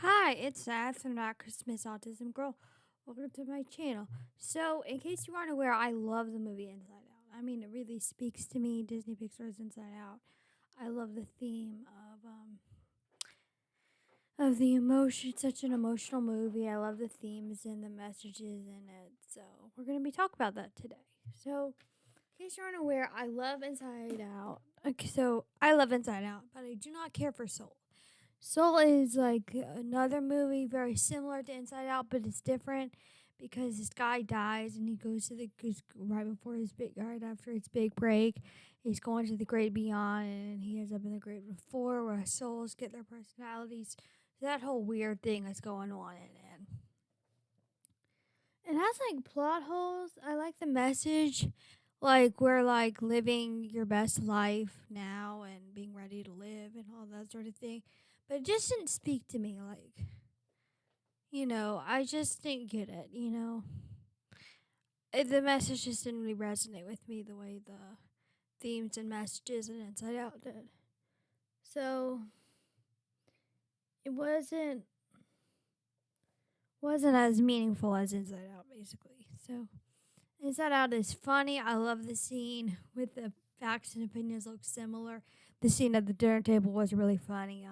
Hi, it's Sad from That Christmas Autism Girl. Welcome to my channel. So, in case you aren't aware, I love the movie Inside Out. I mean, it really speaks to me. Disney Pixar's Inside Out. I love the theme of the emotion. It's such an emotional movie. I love the themes and the messages in it. So, we're gonna be talking about that today. So, in case you're unaware, I love Inside Out. Okay, so I love Inside Out, but I do not care for Soul. Soul is like another movie very similar to Inside Out, but it's different because this guy dies and he goes to the goes right before his big right after his big break. He's going to the great beyond, and he ends up in the great before where souls get their personalities. That whole weird thing that's going on in it. It has like plot holes. I like the message, like we're like living your best life now and being ready to live and all that sort of thing. But it just didn't speak to me. Like, I just didn't get it. The message just didn't really resonate with me the way the themes and messages and Inside Out did. So it wasn't as meaningful as Inside Out, basically. So Inside Out is funny. I love the scene with the facts and opinions look similar. The scene at the dinner table was really funny.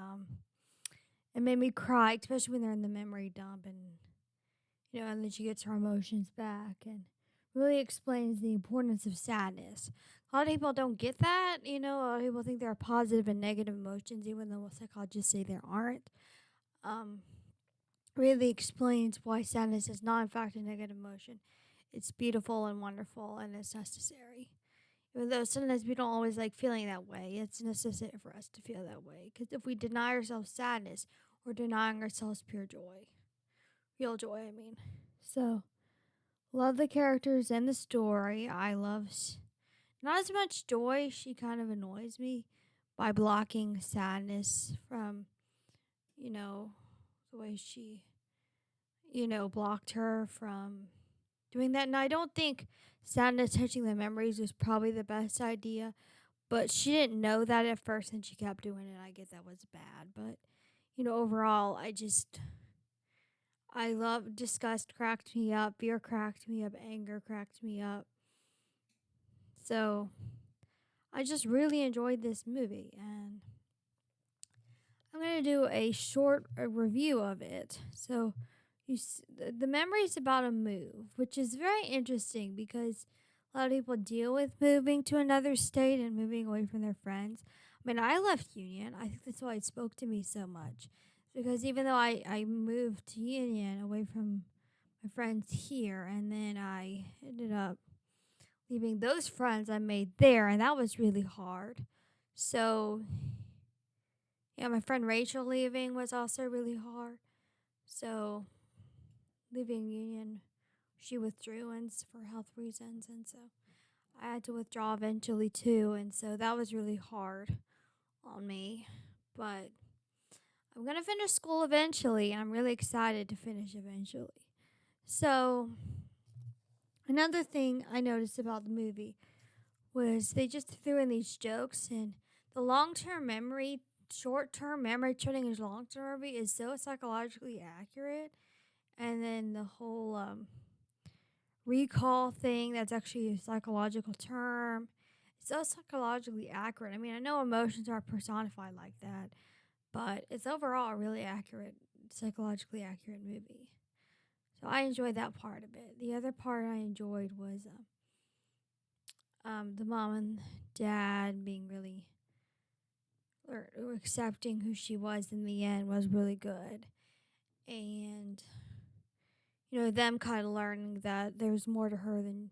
It made me cry, especially when they're in the memory dump and then she gets her emotions back and really explains the importance of sadness. A lot of people don't get that. A lot of people think there are positive and negative emotions, even though psychologists say there aren't. Um, really explains why sadness is not, in fact, a negative emotion. It's beautiful and wonderful, and it's necessary. Even though sometimes we don't always like feeling that way, it's necessary for us to feel that way. Because if we deny ourselves sadness, we're denying ourselves pure joy. Real joy, I mean. So, love the characters and the story. I love not as much joy. She kind of annoys me by blocking sadness from, you know, the way she blocked her from doing that. And I don't think sadness touching the memories was probably the best idea, but she didn't know that at first and she kept doing it. I get that was bad, but overall, I love disgust cracked me up, fear cracked me up, anger cracked me up. So I just really enjoyed this movie, and I'm gonna do a short review of it. So the memory is about a move, which is very interesting because a lot of people deal with moving to another state and moving away from their friends. I mean, I left Union. I think that's why it spoke to me so much. Because even though I moved to Union away from my friends here, and then I ended up leaving those friends I made there, and that was really hard. So, yeah, my friend Rachel leaving was also really hard. So, leaving Union, she withdrew and for health reasons, and so I had to withdraw eventually too, and so that was really hard on me. But I'm gonna finish school eventually, and I'm really excited to finish eventually. So, another thing I noticed about the movie was they just threw in these jokes, and the long-term memory, short-term memory turning into long-term memory is so psychologically accurate. And then the whole recall thing, that's actually a psychological term. It's so psychologically accurate. I mean, I know emotions are personified like that, but it's overall a really accurate, psychologically accurate movie. So I enjoyed that part of it. The other part I enjoyed was the mom and dad being really or accepting who she was in the end was really good. And them kind of learning that there's more to her than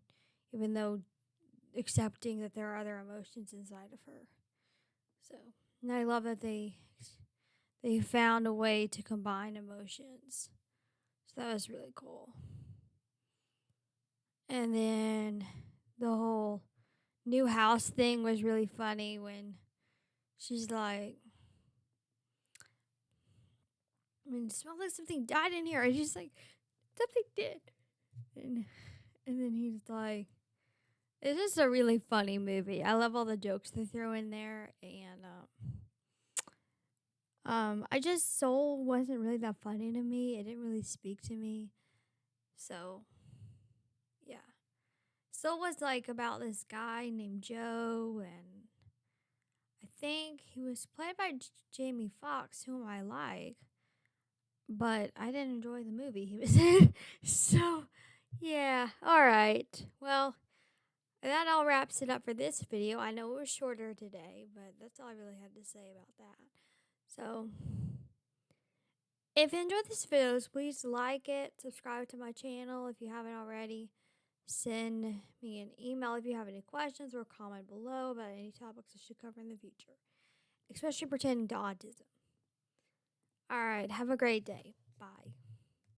even though accepting that there are other emotions inside of her. So, and I love that they found a way to combine emotions. So that was really cool. And then the whole new house thing was really funny when she's like, I mean, it smells like something died in here. And she's like, something did. And, and then he's like, it's just a really funny movie. I love all the jokes they throw in there. And Soul wasn't really that funny to me. It didn't really speak to me. So, yeah. Soul was like about this guy named Joe, and I think he was played by Jamie Foxx, whom I like, but I didn't enjoy the movie he was in. So, yeah. All right. Well, that all wraps it up for this video. I know it was shorter today, but that's all I really had to say about that. So, if you enjoyed this video, please like it, subscribe to my channel if you haven't already. Send me an email if you have any questions, or comment below about any topics I should cover in the future, especially pertaining to autism. All right, have a great day.